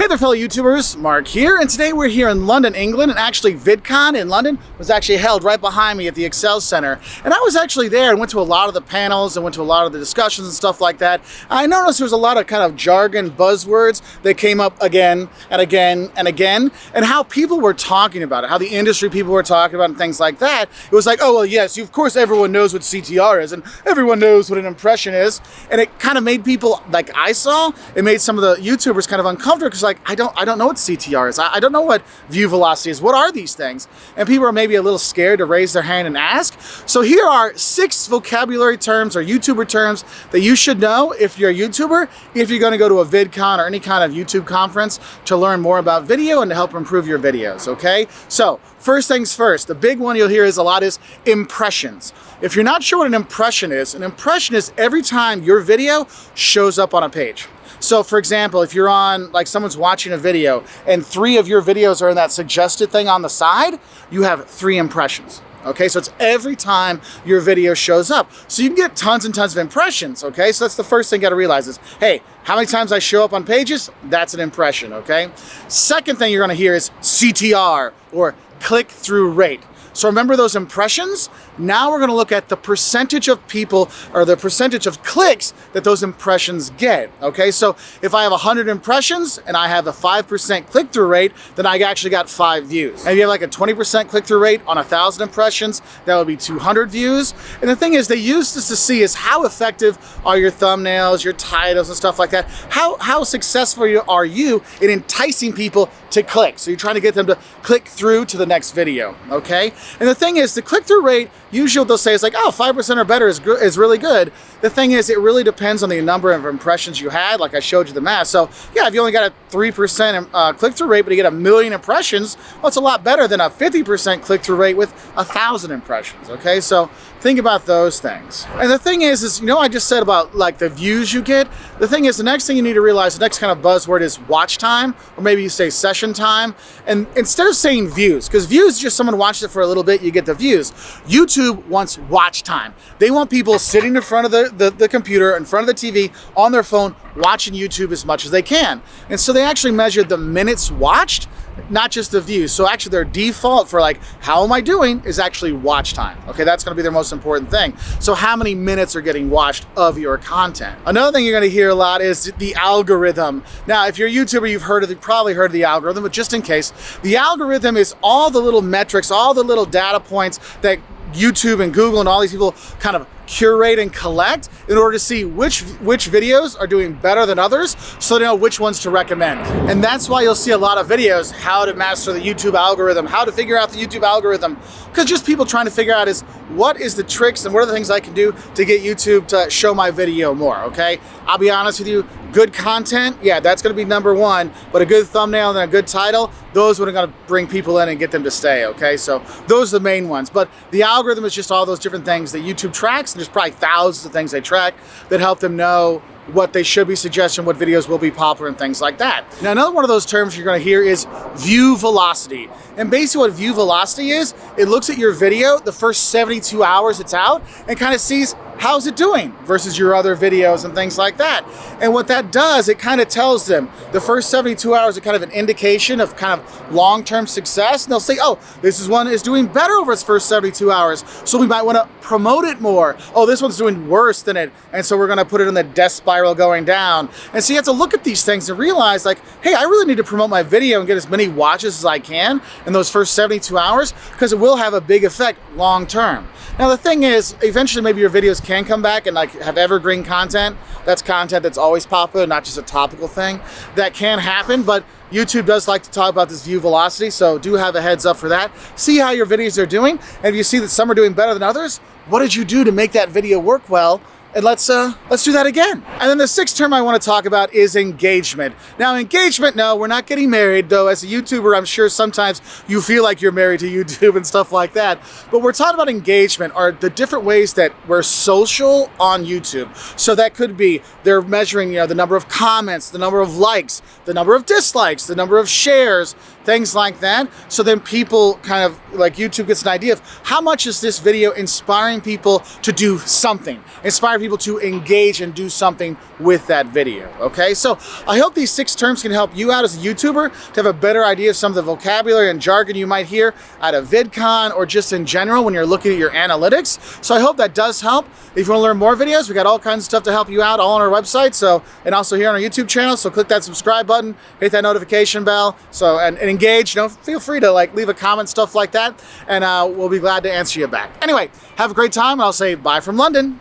Hey there fellow YouTubers, Mark here, and today we're here in London, England, and actually VidCon in London was actually held right behind me at the Excel Center. And I was actually there and went to a lot of the panels and went to a lot of the discussions and stuff like that. I noticed there was a lot of kind of jargon buzzwords that came up again and again and again, and how people were talking about it, how the industry people were talking about it and things like that. It was like, oh well yes, of course everyone knows what CTR is and everyone knows what an impression is. And it kind of made people, like I saw, it made some of the YouTubers kind of uncomfortable because like, I don't know what CTR is. I don't know what view velocity is. What are these things? And people are maybe a little scared to raise their hand and ask. So here are 6 vocabulary terms or YouTuber terms that you should know if you're a YouTuber, if you're going to go to a VidCon or any kind of YouTube conference to learn more about video and to help improve your videos, okay? So first things first, the big one you'll hear is a lot is impressions. If you're not sure what an impression is every time your video shows up on a page. So for example, if you're on, like someone's watching a video and 3 of your videos are in that suggested thing on the side, you have 3 impressions. Okay, so it's every time your video shows up. So you can get tons and tons of impressions, okay? So that's the first thing you gotta realize is, hey, how many times I show up on pages? That's an impression, okay? Second thing you're gonna hear is CTR, or click-through rate. So remember those impressions? Now we're gonna look at the percentage of people or the percentage of clicks that those impressions get, okay? So if I have 100 impressions and I have a 5% click-through rate, then I actually got 5 views. And if you have like a 20% click-through rate on 1,000 impressions, that would be 200 views. And the thing is, they use this to see is how effective are your thumbnails, your titles and stuff like that. How successful are you in enticing people to click? So you're trying to get them to click through to the next video, okay? And the thing is, the click-through rate, usually what they'll say is like, oh, 5% or better is really good. The thing is, it really depends on the number of impressions you had, like I showed you the math. So yeah, if you only got a 3% click-through rate, but you get 1 million impressions, well, it's a lot better than a 50% click-through rate with 1,000 impressions, okay? So think about those things. And the thing is, you know, I just said about like the views you get. The thing is, the next thing you need to realize, the next kind of buzzword is watch time, or maybe you say session time. And instead of saying views, because views is just someone watched it for a little bit, you get the views. YouTube wants watch time. They want people sitting in front of the computer, in front of the TV, on their phone, watching YouTube as much as they can. And so they actually measure the minutes watched, not just the views. So actually their default for like, how am I doing, is actually watch time. Okay, that's gonna be their most important thing. So how many minutes are getting watched of your content? Another thing you're gonna hear a lot is the algorithm. Now, if you're a YouTuber, you've probably heard of the algorithm, but just in case, the algorithm is all the little metrics, all the little data points that YouTube and Google and all these people kind of curate and collect in order to see which videos are doing better than others, so they know which ones to recommend. And that's why you'll see a lot of videos, how to master the YouTube algorithm, how to figure out the YouTube algorithm, because just people trying to figure out is what is the tricks and what are the things I can do to get YouTube to show my video more, okay? I'll be honest with you, good content, yeah, that's gonna be #1, but a good thumbnail and a good title, those are gonna bring people in and get them to stay, okay? So those are the main ones, but the algorithm is just all those different things that YouTube tracks, and there's probably thousands of things they track that help them know what they should be suggesting, what videos will be popular and things like that. Now, another one of those terms you're gonna hear is view velocity. And basically what view velocity is, it looks at your video the first 72 hours it's out and kind of sees how's it doing versus your other videos and things like that. And what that does, it kind of tells them the first 72 hours are kind of an indication of kind of long-term success. And they'll say, oh, this one is doing better over its first 72 hours. So we might want to promote it more. Oh, this one's doing worse than it. And so we're going to put it in the death spiral going down. And so you have to look at these things and realize like, hey, I really need to promote my video and get as many watches as I can in those first 72 hours because it will have a big effect long-term. Now the thing is, eventually maybe your videos can come back and like have evergreen content. That's content that's always popular, not just a topical thing. That can happen, but YouTube does like to talk about this view velocity, so do have a heads up for that. See how your videos are doing, and if you see that some are doing better than others, what did you do to make that video work well? And let's do that again. And then the 6th term I want to talk about is engagement. Now engagement, no, we're not getting married, though as a YouTuber, I'm sure sometimes you feel like you're married to YouTube and stuff like that. But we're talking about engagement are the different ways that we're social on YouTube. So that could be, they're measuring, you know, the number of comments, the number of likes, the number of dislikes, the number of shares, things like that. So then people kind of, like YouTube gets an idea of how much is this video inspiring people to do something, inspire people to engage and do something with that video, okay? So I hope these 6 terms can help you out as a YouTuber to have a better idea of some of the vocabulary and jargon you might hear at a VidCon or just in general when you're looking at your analytics. So I hope that does help. If you want to learn more videos, we got all kinds of stuff to help you out all on our website, so, and also here on our YouTube channel. So click that subscribe button, hit that notification bell, so and engage. You know, feel free to like leave a comment, stuff like that, and we'll be glad to answer you back. Anyway, have a great time, and I'll say bye from London.